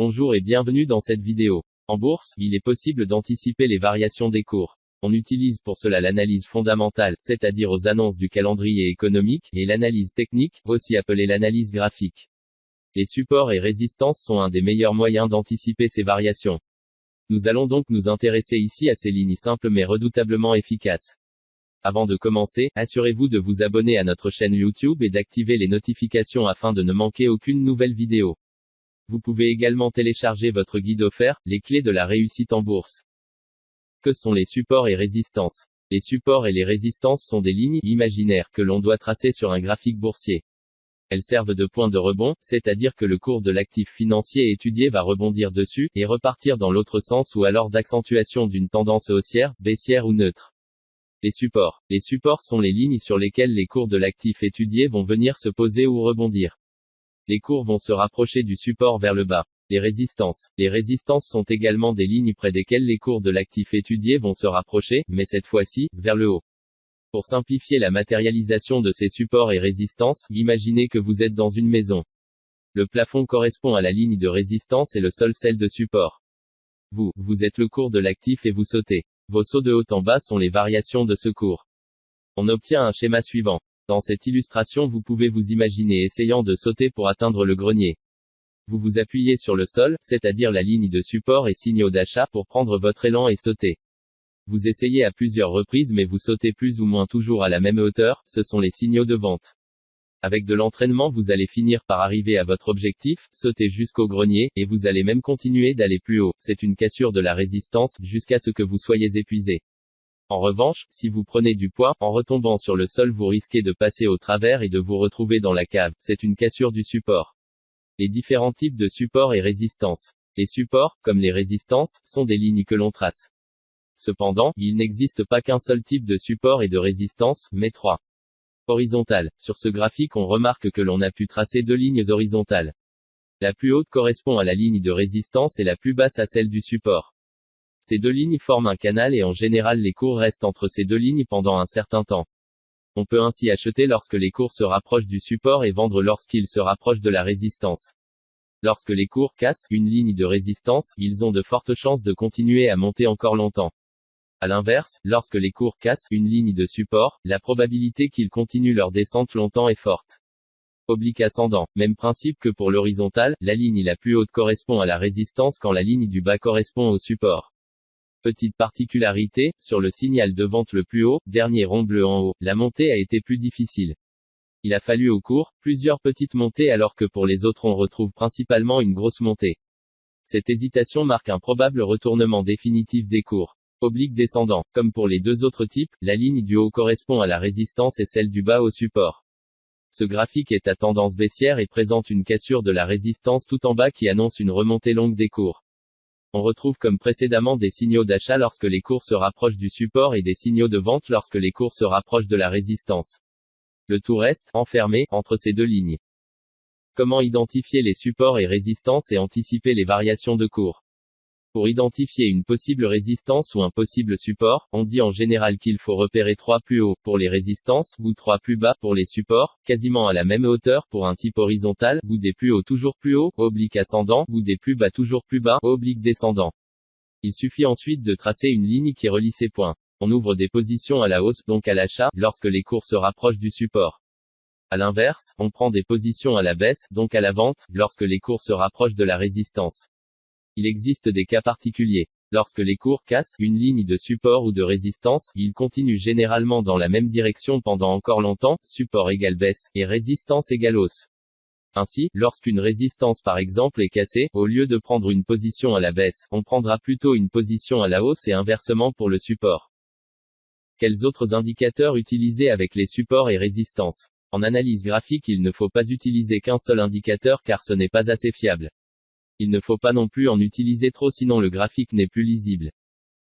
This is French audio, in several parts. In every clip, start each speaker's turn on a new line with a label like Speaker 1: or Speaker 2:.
Speaker 1: Bonjour et bienvenue dans cette vidéo. En bourse, il est possible d'anticiper les variations des cours. On utilise pour cela l'analyse fondamentale, c'est-à-dire aux annonces du calendrier économique, et l'analyse technique, aussi appelée l'analyse graphique. Les supports et résistances sont un des meilleurs moyens d'anticiper ces variations. Nous allons donc nous intéresser ici à ces lignes simples mais redoutablement efficaces. Avant de commencer, assurez-vous de vous abonner à notre chaîne YouTube et d'activer les notifications afin de ne manquer aucune nouvelle vidéo. Vous pouvez également télécharger votre guide offert, les clés de la réussite en bourse. Que sont les supports et résistances? Les supports et les résistances sont des lignes imaginaires que l'on doit tracer sur un graphique boursier. Elles servent de point de rebond, c'est-à-dire que le cours de l'actif financier étudié va rebondir dessus, et repartir dans l'autre sens ou alors d'accentuation d'une tendance haussière, baissière ou neutre. Les supports. Les supports sont les lignes sur lesquelles les cours de l'actif étudié vont venir se poser ou rebondir. Les cours vont se rapprocher du support vers le bas. Les résistances. Les résistances sont également des lignes près desquelles les cours de l'actif étudié vont se rapprocher, mais cette fois-ci, vers le haut. Pour simplifier la matérialisation de ces supports et résistances, imaginez que vous êtes dans une maison. Le plafond correspond à la ligne de résistance et le sol celle de support. Vous êtes le cours de l'actif et vous sautez. Vos sauts de haut en bas sont les variations de ce cours. On obtient un schéma suivant. Dans cette illustration, vous pouvez vous imaginer essayant de sauter pour atteindre le grenier. Vous vous appuyez sur le sol, c'est-à-dire la ligne de support et signaux d'achat pour prendre votre élan et sauter. Vous essayez à plusieurs reprises mais vous sautez plus ou moins toujours à la même hauteur, ce sont les signaux de vente. Avec de l'entraînement vous allez finir par arriver à votre objectif, sauter jusqu'au grenier, et vous allez même continuer d'aller plus haut, c'est une cassure de la résistance, jusqu'à ce que vous soyez épuisé. En revanche, si vous prenez du poids, en retombant sur le sol vous risquez de passer au travers et de vous retrouver dans la cave, c'est une cassure du support. Les différents types de supports et résistances. Les supports, comme les résistances, sont des lignes que l'on trace. Cependant, il n'existe pas qu'un seul type de support et de résistance, mais trois. Horizontales. Sur ce graphique on remarque que l'on a pu tracer deux lignes horizontales. La plus haute correspond à la ligne de résistance et la plus basse à celle du support. Ces deux lignes forment un canal et en général les cours restent entre ces deux lignes pendant un certain temps. On peut ainsi acheter lorsque les cours se rapprochent du support et vendre lorsqu'ils se rapprochent de la résistance. Lorsque les cours cassent une ligne de résistance, ils ont de fortes chances de continuer à monter encore longtemps. A l'inverse, lorsque les cours cassent une ligne de support, la probabilité qu'ils continuent leur descente longtemps est forte. Oblique ascendant. Même principe que pour l'horizontale, la ligne la plus haute correspond à la résistance quand la ligne du bas correspond au support. Petite particularité, sur le signal de vente le plus haut, dernier rond bleu en haut, la montée a été plus difficile. Il a fallu au cours, plusieurs petites montées alors que pour les autres on retrouve principalement une grosse montée. Cette hésitation marque un probable retournement définitif des cours. Oblique descendant. Comme pour les deux autres types, la ligne du haut correspond à la résistance et celle du bas au support. Ce graphique est à tendance baissière et présente une cassure de la résistance tout en bas qui annonce une remontée longue des cours. On retrouve comme précédemment des signaux d'achat lorsque les cours se rapprochent du support et des signaux de vente lorsque les cours se rapprochent de la résistance. Le tout reste, enfermé, entre ces deux lignes. Comment identifier les supports et résistances et anticiper les variations de cours? Pour identifier une possible résistance ou un possible support, on dit en général qu'il faut repérer 3 plus hauts pour les résistances, ou 3 plus bas pour les supports, quasiment à la même hauteur pour un type horizontal, ou des plus hauts toujours plus hauts, oblique ascendant, ou des plus bas toujours plus bas, oblique descendant. Il suffit ensuite de tracer une ligne qui relie ces points. On ouvre des positions à la hausse, donc à l'achat, lorsque les cours se rapprochent du support. À l'inverse, on prend des positions à la baisse, donc à la vente, lorsque les cours se rapprochent de la résistance. Il existe des cas particuliers. Lorsque les cours cassent une ligne de support ou de résistance, ils continuent généralement dans la même direction pendant encore longtemps, support égale baisse, et résistance égale hausse. Ainsi, lorsqu'une résistance par exemple est cassée, au lieu de prendre une position à la baisse, on prendra plutôt une position à la hausse et inversement pour le support. Quels autres indicateurs utiliser avec les supports et résistances? En analyse graphique il ne faut pas utiliser qu'un seul indicateur car ce n'est pas assez fiable. Il ne faut pas non plus en utiliser trop sinon le graphique n'est plus lisible.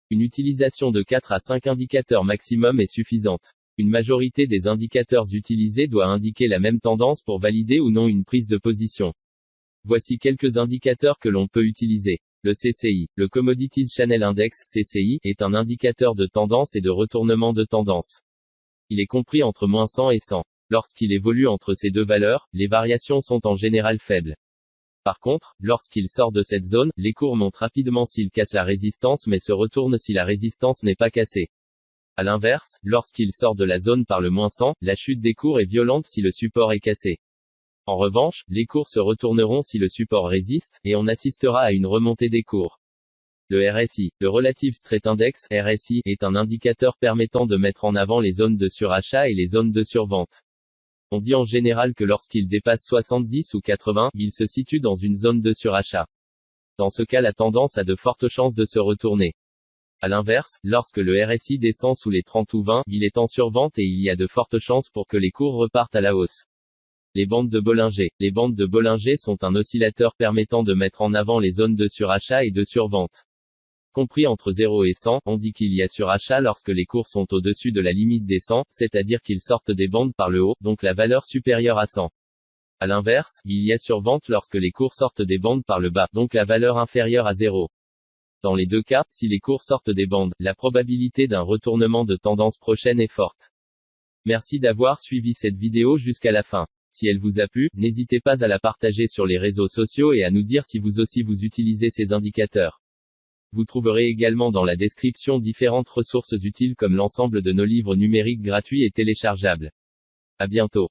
Speaker 1: Une utilisation de 4 à 5 indicateurs maximum est suffisante. Une majorité des indicateurs utilisés doit indiquer la même tendance pour valider ou non une prise de position. Voici quelques indicateurs que l'on peut utiliser. Le CCI, le Commodities Channel Index, CCI, est un indicateur de tendance et de retournement de tendance. Il est compris entre -100 et 100. Lorsqu'il évolue entre ces deux valeurs, les variations sont en général faibles. Par contre, lorsqu'il sort de cette zone, les cours montent rapidement s'il casse la résistance mais se retournent si la résistance n'est pas cassée. A l'inverse, lorsqu'il sort de la zone par le -100, la chute des cours est violente si le support est cassé. En revanche, les cours se retourneront si le support résiste, et on assistera à une remontée des cours. Le RSI, le Relative Strength Index, RSI, est un indicateur permettant de mettre en avant les zones de surachat et les zones de survente. On dit en général que lorsqu'il dépasse 70 ou 80, il se situe dans une zone de surachat. Dans ce cas, la tendance a de fortes chances de se retourner. A l'inverse, lorsque le RSI descend sous les 30 ou 20, il est en survente et il y a de fortes chances pour que les cours repartent à la hausse. Les bandes de Bollinger. Les bandes de Bollinger sont un oscillateur permettant de mettre en avant les zones de surachat et de survente. Compris entre 0 et 100, on dit qu'il y a surachat lorsque les cours sont au-dessus de la limite des 100, c'est-à-dire qu'ils sortent des bandes par le haut, donc la valeur supérieure à 100. A l'inverse, il y a survente lorsque les cours sortent des bandes par le bas, donc la valeur inférieure à 0. Dans les deux cas, si les cours sortent des bandes, la probabilité d'un retournement de tendance prochaine est forte. Merci d'avoir suivi cette vidéo jusqu'à la fin. Si elle vous a plu, n'hésitez pas à la partager sur les réseaux sociaux et à nous dire si vous aussi vous utilisez ces indicateurs. Vous trouverez également dans la description différentes ressources utiles comme l'ensemble de nos livres numériques gratuits et téléchargeables. À bientôt.